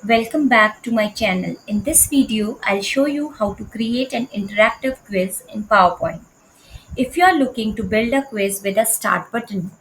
Welcome back to my channel. In this video, I'll show you how to create an interactive quiz in PowerPoint. If you are looking to build a quiz with a start button,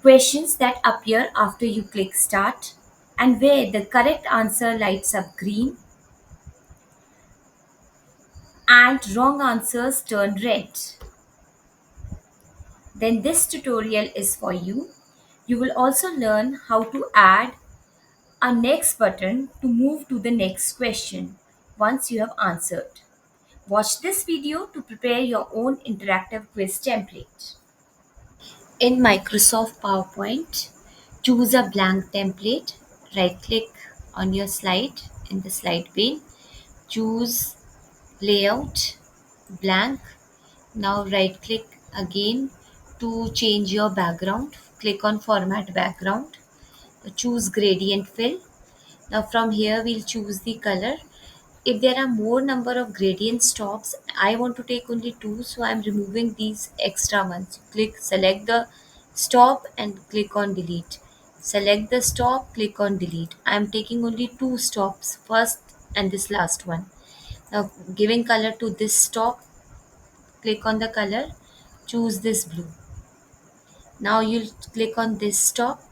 questions that appear after you click start, and where the correct answer lights up green and wrong answers turn red, then this tutorial is for you. You will also learn how to add a next button to move to the next question once you have answered. Watch this video to prepare your own interactive quiz template. In Microsoft PowerPoint, choose a blank template, right click on your slide in the slide pane, choose layout, blank. Now right click again to change your background, click on format background, choose gradient fill. Now from here we'll choose the color. If there are more number of gradient stops, I want to take only two, so I'm removing these extra ones. Select the stop and click on delete. Select the stop, click on delete. I'm taking only two stops, first and this last one. Now giving color to this stop, click on the color, choose this blue. Now you'll click on this stop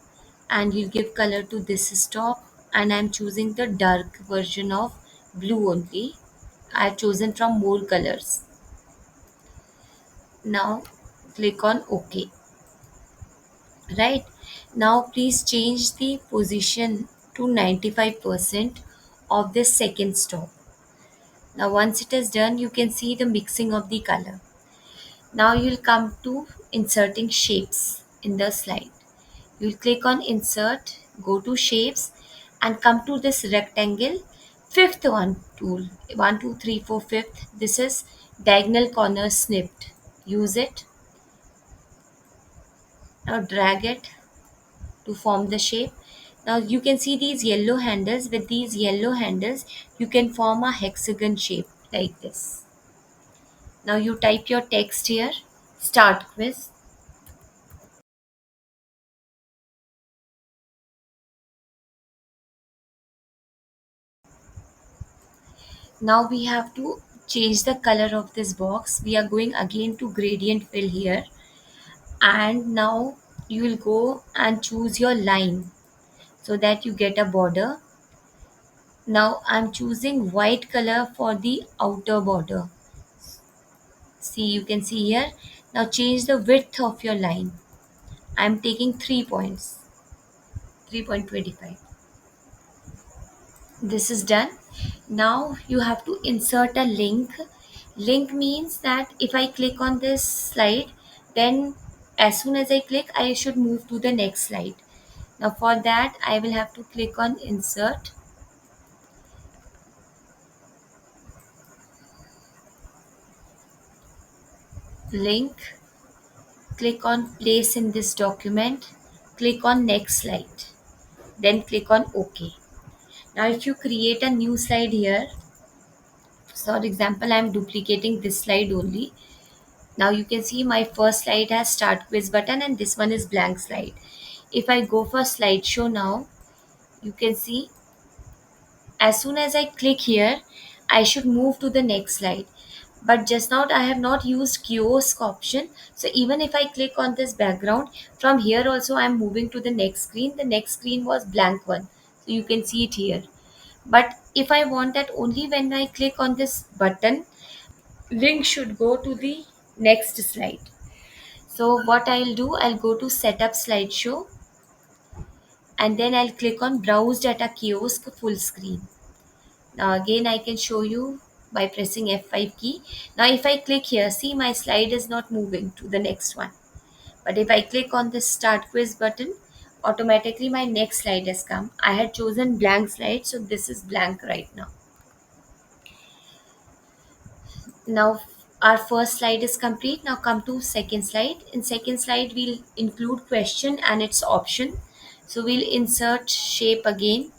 and you'll give color to this stop, and I'm choosing the dark version of blue only. I've chosen from more colors. Now click on OK. Right. Now please change the position to 95% of the second stop. Now once it is done, you can see the mixing of the color. Now you'll come to inserting shapes in the slide. You'll click on insert, go to shapes and come to this rectangle, fifth one tool, 1, 2, 3, 4, fifth. This is diagonal corner snipped. Use it. Now drag it to form the shape. Now you can see these yellow handles. With these yellow handles, you can form a hexagon shape like this. Now you type your text here, start quiz. Now we have to change the color of this box. We are going again to gradient fill here, and now you will go and choose your line so that you get a border. Now I'm choosing white color for the outer border. See, you can see here. Now change the width of your line. I'm taking 3 points, 3.25. This is done. Now you have to insert a link. Link means that if I click on this slide, then as soon as I click, I should move to the next slide. Now for that, I will have to click on insert, link, click on place in this document, click on next slide, then click on OK. Now if you create a new slide here, for example, I am duplicating this slide only. Now you can see my first slide has start quiz button and this one is blank slide. If I go for slideshow now, you can see as soon as I click here, I should move to the next slide. But just now I have not used kiosk option. So even if I click on this background, from here also I am moving to the next screen. The next screen was blank one. So you can see it here. But if I want that only when I click on this button, link should go to the next slide. So what I'll do, I'll go to setup slideshow and then I'll click on browse data kiosk full screen. Now again I can show you by pressing F5 key. Now if I click here, see my slide is not moving to the next one. But if I click on this start quiz button, automatically my next slide has come. I had chosen blank slide, so this is blank right now. Now our first slide is complete. Now come to second slide. In second slide, we'll include question and its option. So we'll insert shape again.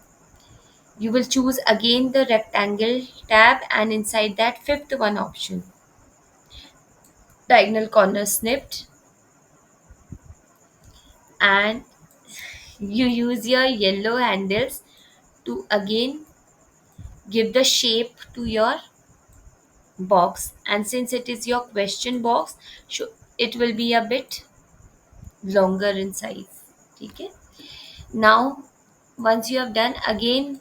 You will choose again the rectangle tab and inside that fifth one option, diagonal corner snipped, and you use your yellow handles to again give the shape to your box, and since it is your question box, it will be a bit longer in size. Okay. Now once you have done, again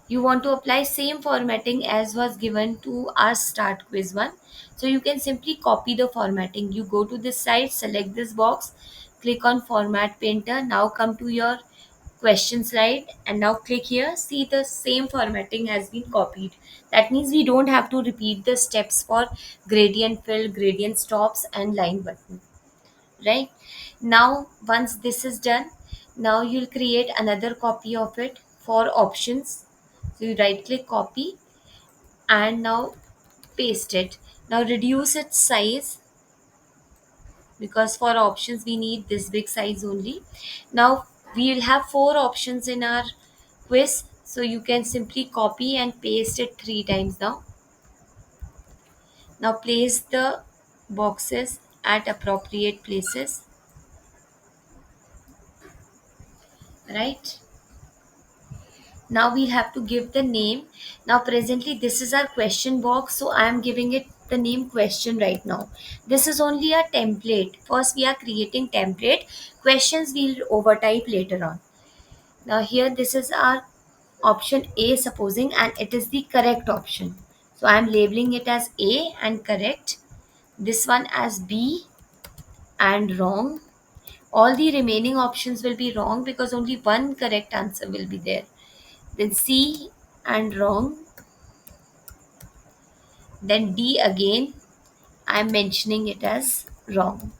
you want to apply same formatting as was given to our start quiz one. So you can simply copy the formatting. You go to this site, select this box, click on format painter, now come to your question slide and now click here. See, the same formatting has been copied. That means we don't have to repeat the steps for gradient fill, gradient stops and line button, right? Now once this is done, now you'll create another copy of it for options. So you right click, copy, and now paste it. Now reduce its size, because for options we need this big size only. Now we will have four options in our quiz, so you can simply copy and paste it three times. Now place the boxes at appropriate places, right? Now we have to give the name. Now presently this is our question box, so I am giving it the name question right now. This is only a template. First we are creating template. Questions we'll overtype later on. Now here this is our option A supposing, and it is the correct option. So I am labeling it as A and correct. This one as B and wrong. All the remaining options will be wrong because only one correct answer will be there. Then C and wrong. Then D again, I am mentioning it as wrong,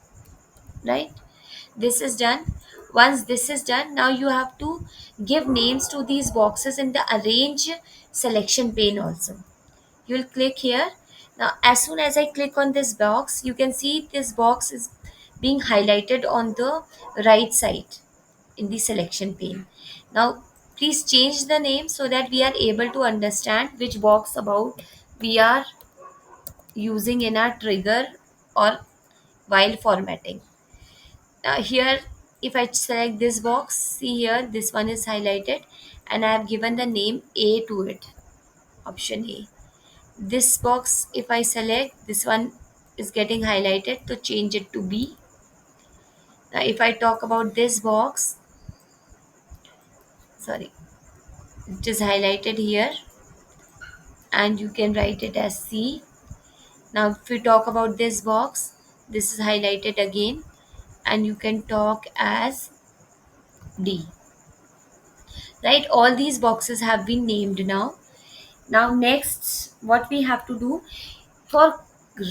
right? This is done. Once this is done, now you have to give names to these boxes in the arrange selection pane also. You will click here. Now as soon as I click on this box, you can see this box is being highlighted on the right side in the selection pane. Now please change the name so that we are able to understand which box about we are using in our trigger or while formatting. Here if I select this box, see here this one is highlighted and I have given the name A to it, option A. This box if I select, this one is getting highlighted, to change it to B. Now if I talk about this box, sorry, it is highlighted here and you can write it as C. Now if we talk about this box, this is highlighted again and you can talk as D, right? All these boxes have been named now. Now next what we have to do, for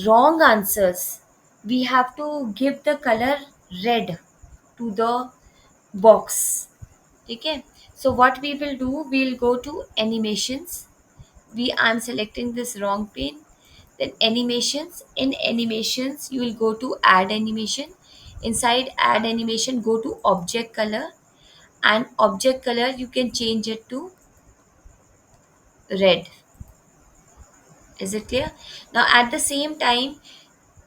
wrong answers we have to give the color red to the box. Okay, so what we will do, we'll go to animations. I'm selecting this wrong pane. Then animations, in animations you will go to add animation. Inside add animation, go to object color, and object color you can change it to red. Is it clear? Now at the same time,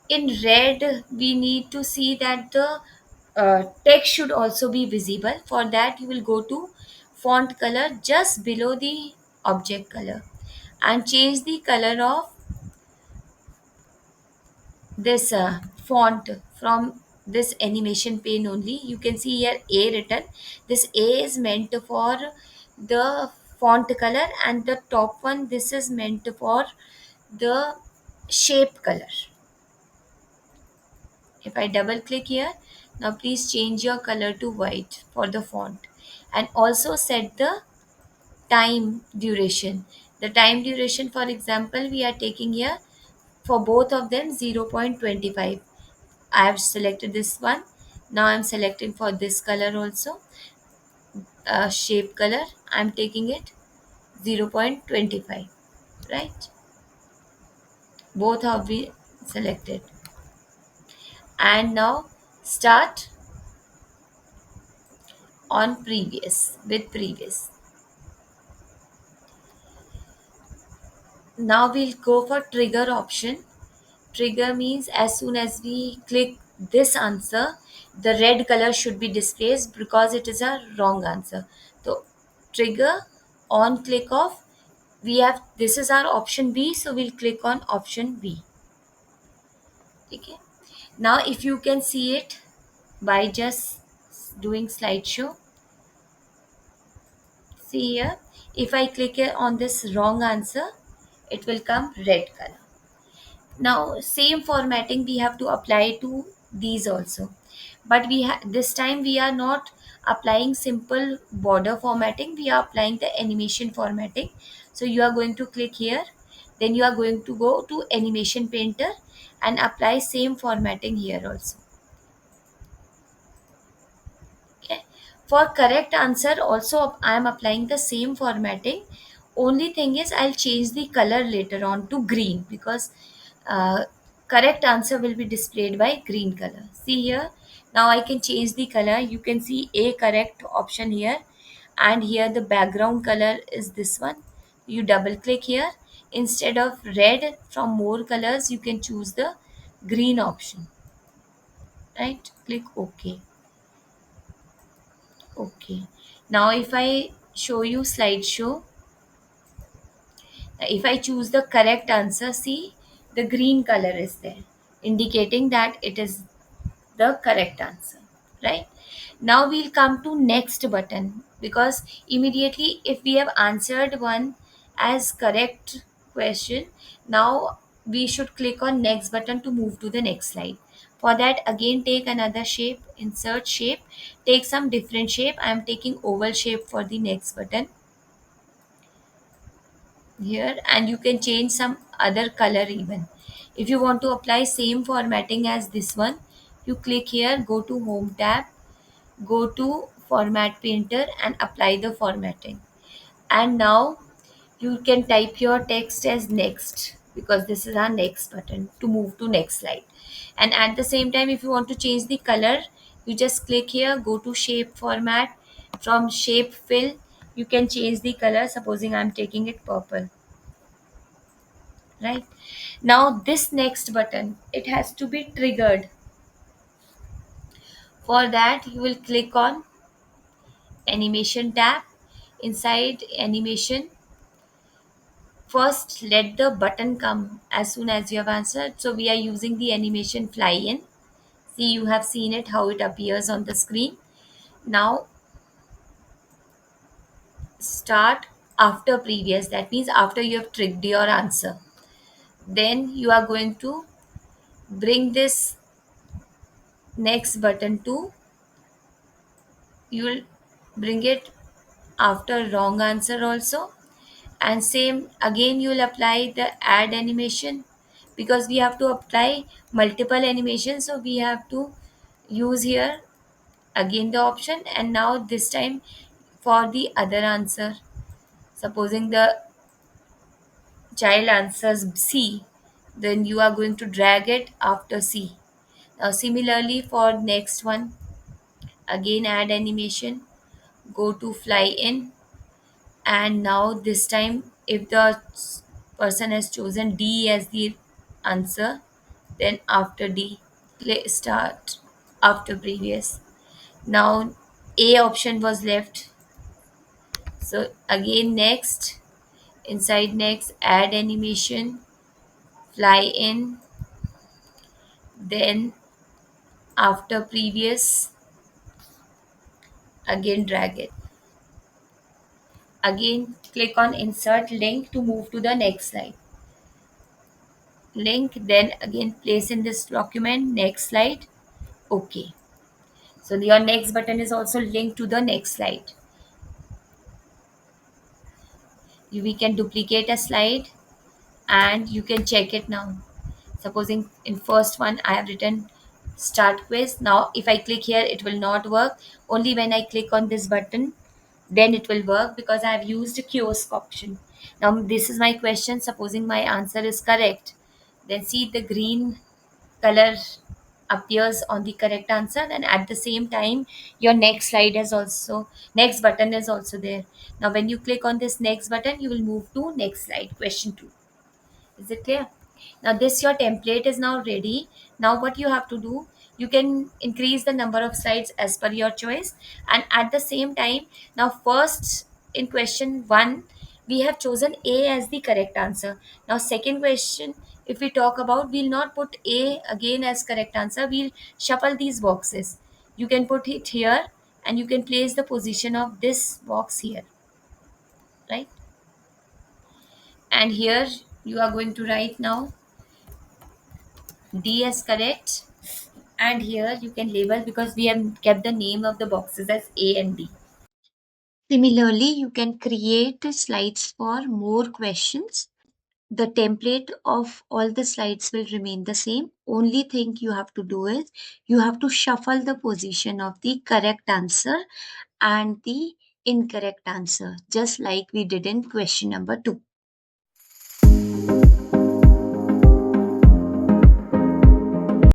in red we need to see that the text should also be visible. For that you will go to font color just below the object color and change the color of this font from this animation pane only. You can see here A written. This A is meant for the font color, and the top one, this is meant for the shape color. If I double click here, now please change your color to white for the font and also set the time duration. The time duration, for example, we are taking here for both of them 0.25. I have selected this one. Now I'm selecting for this color also, shape color. I'm taking it 0.25, right? Both have been selected. And now start on previous with previous. Now we'll go for trigger option. Trigger means as soon as we click this answer, the red color should be displayed because it is a wrong answer. So trigger On click of, we have, this is our option B, so we'll click on option B. Okay. Now if you can see it by just doing slideshow, see here, if I click here on this wrong answer, it will come red color. Now same formatting we have to apply to these also, but this time we are not applying simple border formatting, we are applying the animation formatting. So you are going to click here, then you are going to go to animation painter and apply same formatting here also. Okay. For correct answer also I am applying the same formatting. Only thing is I'll change the color later on to green, because uh, correct answer will be displayed by green color. See here, now I can change the color. You can see a correct option here, and here the background color is this one. You double click here. Instead of red, from more colors you can choose the green option, right? Click OK. Okay. Now if I show you slideshow, if I choose the correct answer, see, the green color is there, indicating that it is the correct answer, right? Now we'll come to next button, because immediately if we have answered one as correct question, now we should click on next button to move to the next slide. For that, again take another shape, insert shape, take some different shape. I am taking oval shape for the next button here, and you can change some other color even. If you want to apply same formatting as this one, you click here, go to home tab, go to format painter and apply the formatting. And now you can type your text as next, because this is our next button to move to next slide. And at the same time, if you want to change the color, you just click here, go to shape format, from shape fill you can change the color. Supposing I'm taking it purple, right? Now this next button, it has to be triggered. For that you will click on animation tab. Inside animation, first let the button come as soon as you have answered. So we are using the animation fly in. See, you have seen it, how it appears on the screen. Now start after previous, that means after you have triggered your answer, then you are going to bring this next button to, you will bring it after wrong answer also. And same again, you will apply the add animation, because we have to apply multiple animations, so we have to use here again the option. And now this time for the other answer, supposing the child answers C, then you are going to drag it after C. Now similarly for next one, again add animation, go to fly in, and now this time if the person has chosen D as the answer, then after D, play start after previous. Now A option was left, so again next, inside next add animation, fly in, then after previous, again drag it, again click on insert link to move to the next slide. Link, then again place in this document, next slide. Okay, so your next button is also linked to the next slide. We can duplicate a slide and you can check it now. Supposing in first one I have written start quiz. Now if I click here, it will not work. Only when I click on this button, then it will work, because I have used a kiosk option. Now this is my question. Supposing my answer is correct, then see the green color appears on the correct answer, and at the same time your next slide is also, next button is also there. Now when you click on this next button, you will move to next slide, question 2. Is it clear? Now this your template is now ready. Now what you have to do, you can increase the number of slides as per your choice. And at the same time, now first in question 1 we have chosen A as the correct answer. Now second question, if we talk about, we'll not put A again as correct answer, we'll shuffle these boxes. You can put it here and you can place the position of this box here, right? And here you are going to write now D as correct, and here you can label because we have kept the name of the boxes as A and D. Similarly, you can create slides for more questions. The template of all the slides will remain the same. Only thing you have to do is you have to shuffle the position of the correct answer and the incorrect answer, just like we did in question number 2.